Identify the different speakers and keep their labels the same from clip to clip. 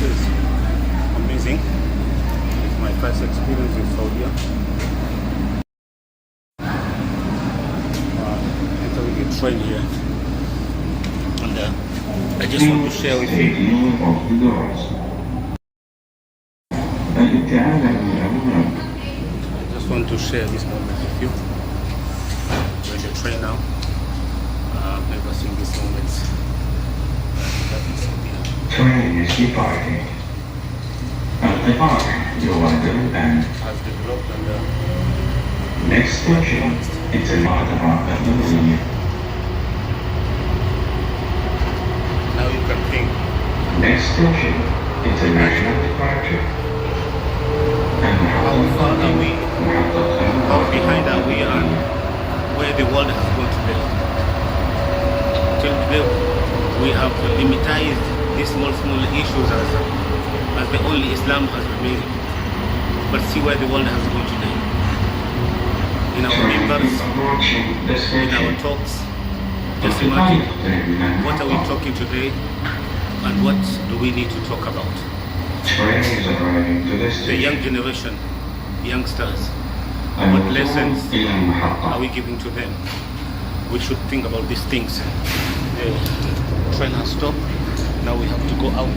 Speaker 1: is amazing. It's my first experience in Saudi. Entering a train here, and I just want to share with you. I just want to share this moment with you. We're in the train now. I've never seen these moments.
Speaker 2: Train is departing.
Speaker 1: Has developed and
Speaker 2: Next station is
Speaker 1: now you can think.
Speaker 2: Next station, international departure.
Speaker 1: How far are we? How behind are we on where the world has gone today? Till today, we have limitized these small issues as the only Islam has remained. But see where the world has gone today. In our members, in our talks, just imagine what are we talking today and what do we need to talk about? The young generation, youngsters, what lessons are we giving to them? We should think about these things. The train has stopped. Now we have to go out.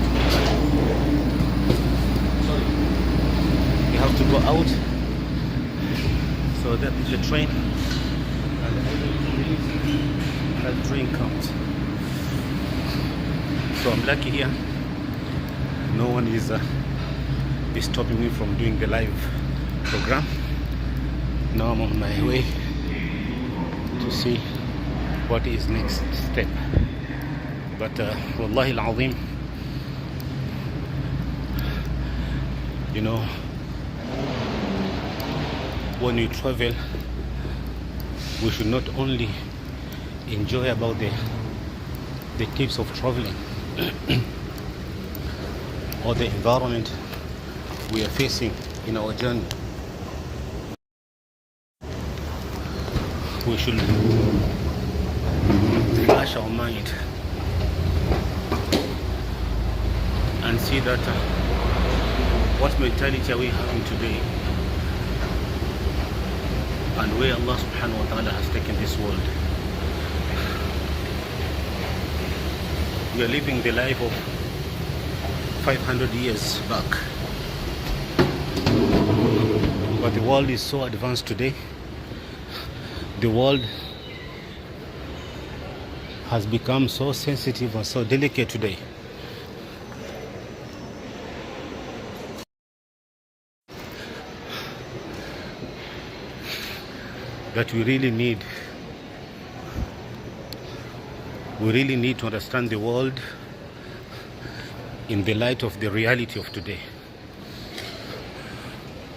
Speaker 1: We have to go out. So that is the train. And the train comes. So I'm lucky here. No one is stopping me from doing the live program. Now I'm on my way to see what is next step. But wallahi al-azim, you know, when we travel, we should not only enjoy about the tips of traveling or the environment we are facing in our journey. We should flash our mind and see that what mentality are we having today and where Allah subhanahu wa ta'ala has taken this world. We are living the life of 500 years back, but the world is so advanced today. The world has become so sensitive and so delicate today. That we really need to understand the world in the light of the reality of today,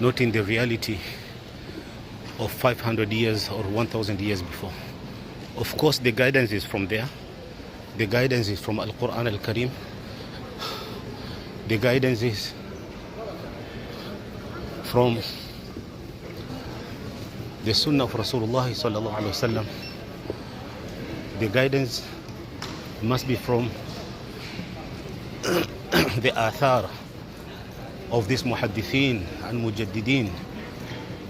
Speaker 1: not in the reality of 500 years or 1,000 years before. Of course, the guidance is from there. The guidance is from Al-Quran Al-Karim. The guidance is from the Sunnah of Rasulullah sallallahu alaihi wasallam. The guidance must be from the athar of these muhaddithin and mujaddidin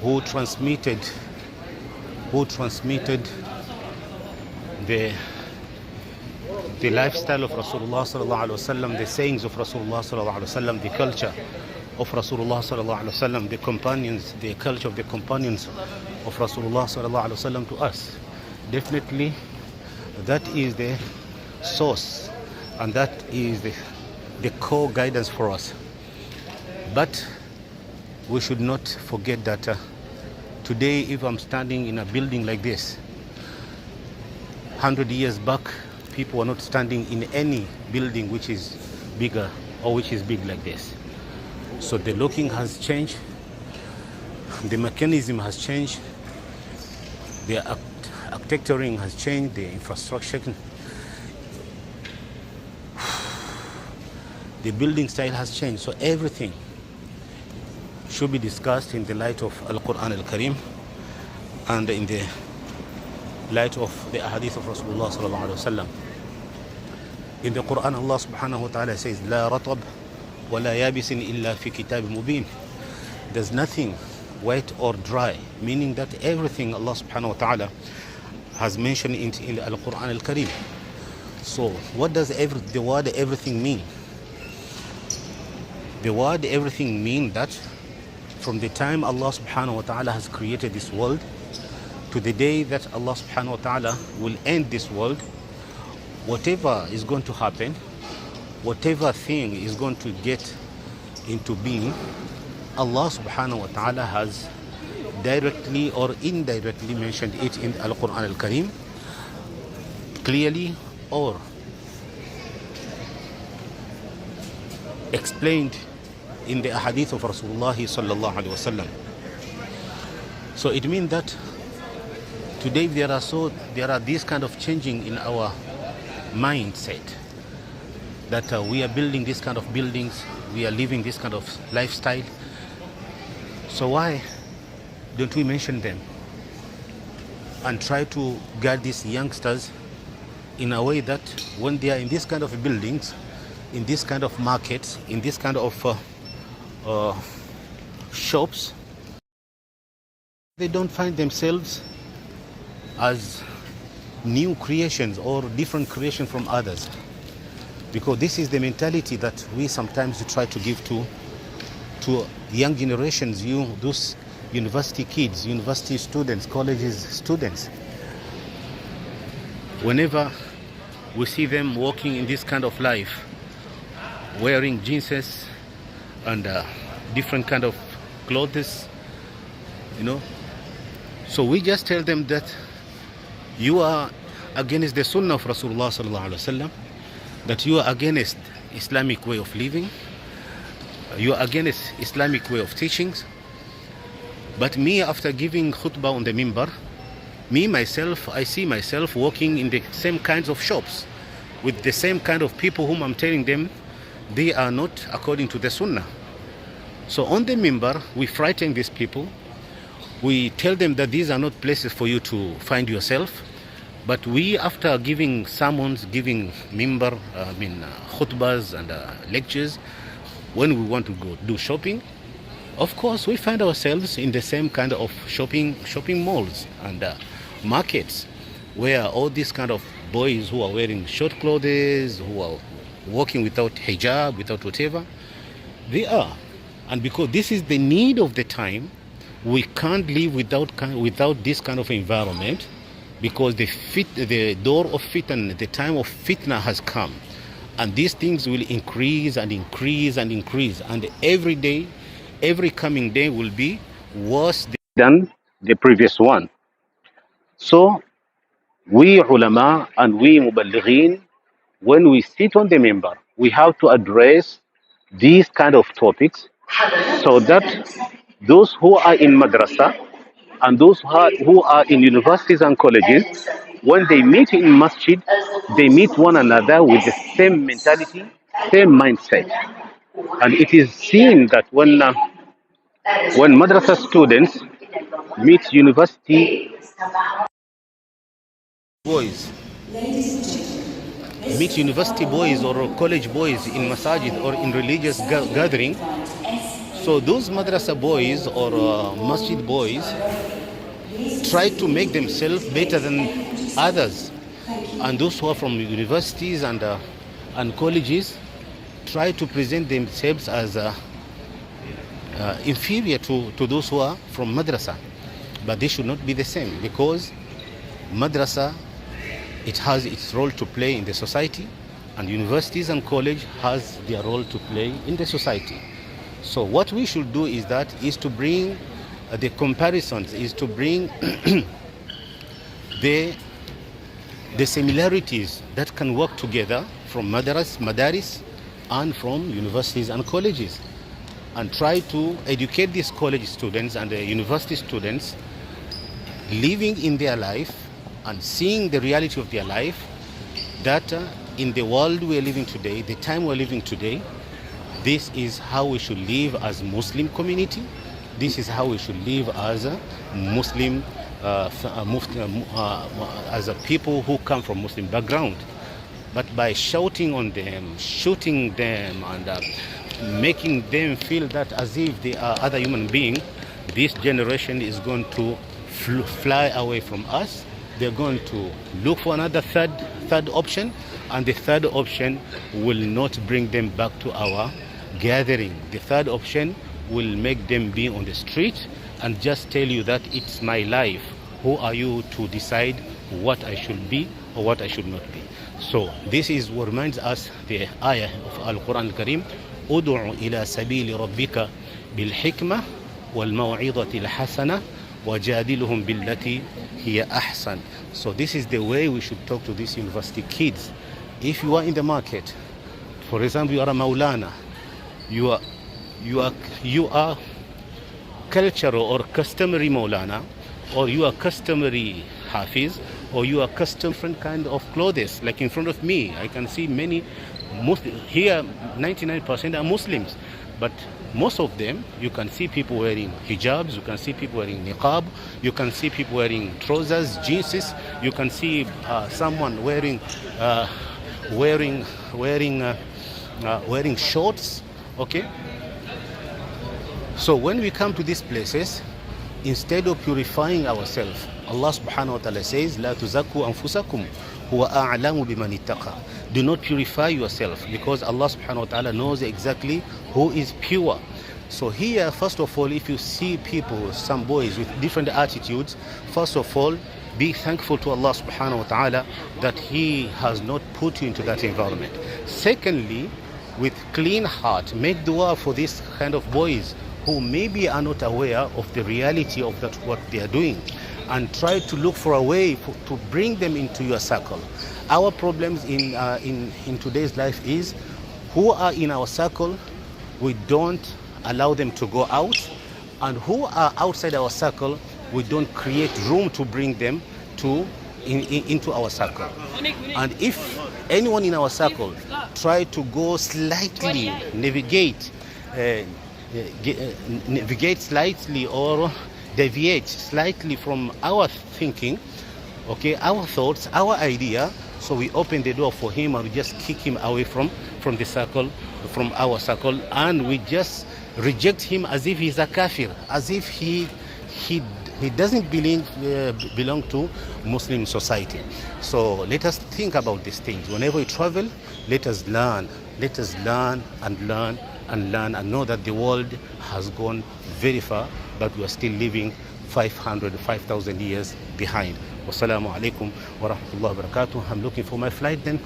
Speaker 1: who transmitted the lifestyle of Rasulullah sallallahu alaihi wasallam, the sayings of Rasulullah sallallahu alaihi wasallam, the culture of Rasulullah sallallahu alaihi wasallam, the companions, the culture of the companions of Rasulullah sallallahu alaihi wasallam to us. Definitely, that is the source, and that is the core guidance for us. But we should not forget that today, if I'm standing in a building like this, 100 years back, people were not standing in any building which is bigger or which is big like this. So the looking has changed, the mechanism has changed, the architecturing has changed, the infrastructure, the building style has changed. So everything should be discussed in the light of Al-Quran Al-Karim and in the light of the ahadith of Rasulullah sallallahu alaihi wasallam. In the Quran, Allah subhanahu wa ta'ala says, "La ratab ولا يابس إلا في كتاب مبين. There's nothing wet or dry, meaning that everything Allah subhanahu wa ta'ala has mentioned in the Quran al-Karim. So what does the word everything mean? The word everything means that from the time Allah subhanahu wa ta'ala has created this world to the day that Allah subhanahu wa ta'ala will end this world, whatever is going to happen, whatever thing is going to get into being, Allah subhanahu wa ta'ala has directly or indirectly mentioned it in Al-Quran al-Karim, clearly or explained in the ahadith of Rasulullah sallallahu alaihi wasallam. So it means that today there are these kind of changing in our mindset, that we are building this kind of buildings, we are living this kind of lifestyle. So why don't we mention them and try to guide these youngsters in a way that when they are in this kind of buildings, in this kind of markets, in this kind of shops, they don't find themselves as new creations or different creation from others, because this is the mentality that we sometimes try to give to young generations, those university kids, university students, colleges students. Whenever we see them walking in this kind of life, wearing jeans and different kind of clothes, so we just tell them that you are against the sunnah of Rasulullah sallallahu alaihi wasallam, that you are against Islamic way of living, you are against Islamic way of teachings. But me, after giving khutbah on the mimbar, I see myself walking in the same kinds of shops with the same kind of people whom I'm telling them they are not according to the sunnah. So on the mimbar, we frighten these people. We tell them that these are not places for you to find yourself. But we, after giving sermons, giving mimbar, khutbahs and lectures, when we want to go do shopping, of course we find ourselves in the same kind of shopping malls and markets, where all these kind of boys who are wearing short clothes, who are walking without hijab, without whatever, they are. And because this is the need of the time, we can't live without this kind of environment, because the door of fitna, the time of fitna has come, and these things will increase and increase and increase, and every day, every coming day will be worse than the previous one. So we ulama and we muballighin, when we sit on the member, we have to address these kind of topics, so that those who are in madrasa and those who are in universities and colleges, when they meet in masjid, they meet one another with the same mentality, same mindset. And it is seen that when madrasa students meet university boys, or college boys in masajid or in religious gathering, so those madrasa boys or masjid boys try to make themselves better than others, and those who are from universities and colleges try to present themselves as inferior to those who are from madrasa. But they should not be the same, because madrasa, it has its role to play in the society, and universities and college has their role to play in the society. So what we should do is to bring the comparisons, is to bring the similarities that can work together from madaris and from universities and colleges, and try to educate these college students and the university students living in their life and seeing the reality of their life, that in the world we are living today, the time we are living today, this is how we should live as Muslim community. This is how we should live as a Muslim, as a people who come from Muslim background. But by shouting on them, shooting them, and making them feel that as if they are other human beings, this generation is going to fly away from us. They're going to look for another third option, and the third option will not bring them back to our gathering. The third option will make them be on the street and just tell you that it's my life. Who are you to decide what I should be or what I should not be? So this is what reminds us the ayah of Al-Quran Al-Karim, ud'u ila sabili rabbika bil hikmah wal maw'idati al-hasana wajadiluhum billati hiya ahsan. So this is the way we should talk to these university kids. If you are in the market, for example, you are a Maulana, you are cultural or customary Maulana, or you are customary Hafiz, or you are custom different kind of clothes. Like in front of me, I can see many here 99% are Muslims, but most of them, you can see people wearing hijabs, you can see people wearing niqab, you can see people wearing trousers, jeans, you can see someone wearing shorts. Okay, so when we come to these places, instead of purifying ourselves, Allah subhanahu wa ta'ala says, La tuzakku anfusakum huwa a'lamu biman ittaqa. Do not purify yourself, because Allah subhanahu wa ta'ala knows exactly who is pure. So here, first of all, if you see people, some boys with different attitudes, first of all, be thankful to Allah subhanahu wa ta'ala that He has not put you into that environment. Secondly, with clean heart, make dua for this kind of boys who maybe are not aware of the reality of that what they are doing, and try to look for a way to bring them into your circle. Our problems in today's life is, who are in our circle, we don't allow them to go out, and who are outside our circle, we don't create room to bring them into our circle. And if anyone in our circle try to go slightly, navigate slightly or deviate slightly from our thinking, okay, our thoughts, our idea, so we open the door for him and we just kick him away from the circle, from our circle, and we just reject him as if he's a kafir, as if he doesn't belong to Muslim society. So let us think about these things. Whenever we travel, let us learn and know that the world has gone very far, but we are still living 5,000 years behind. Wassalamu alaikum wa rahmatullahi wa barakatuh. I'm looking for my flight then.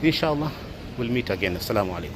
Speaker 1: Inshallah, we'll meet again. Assalamu alaikum.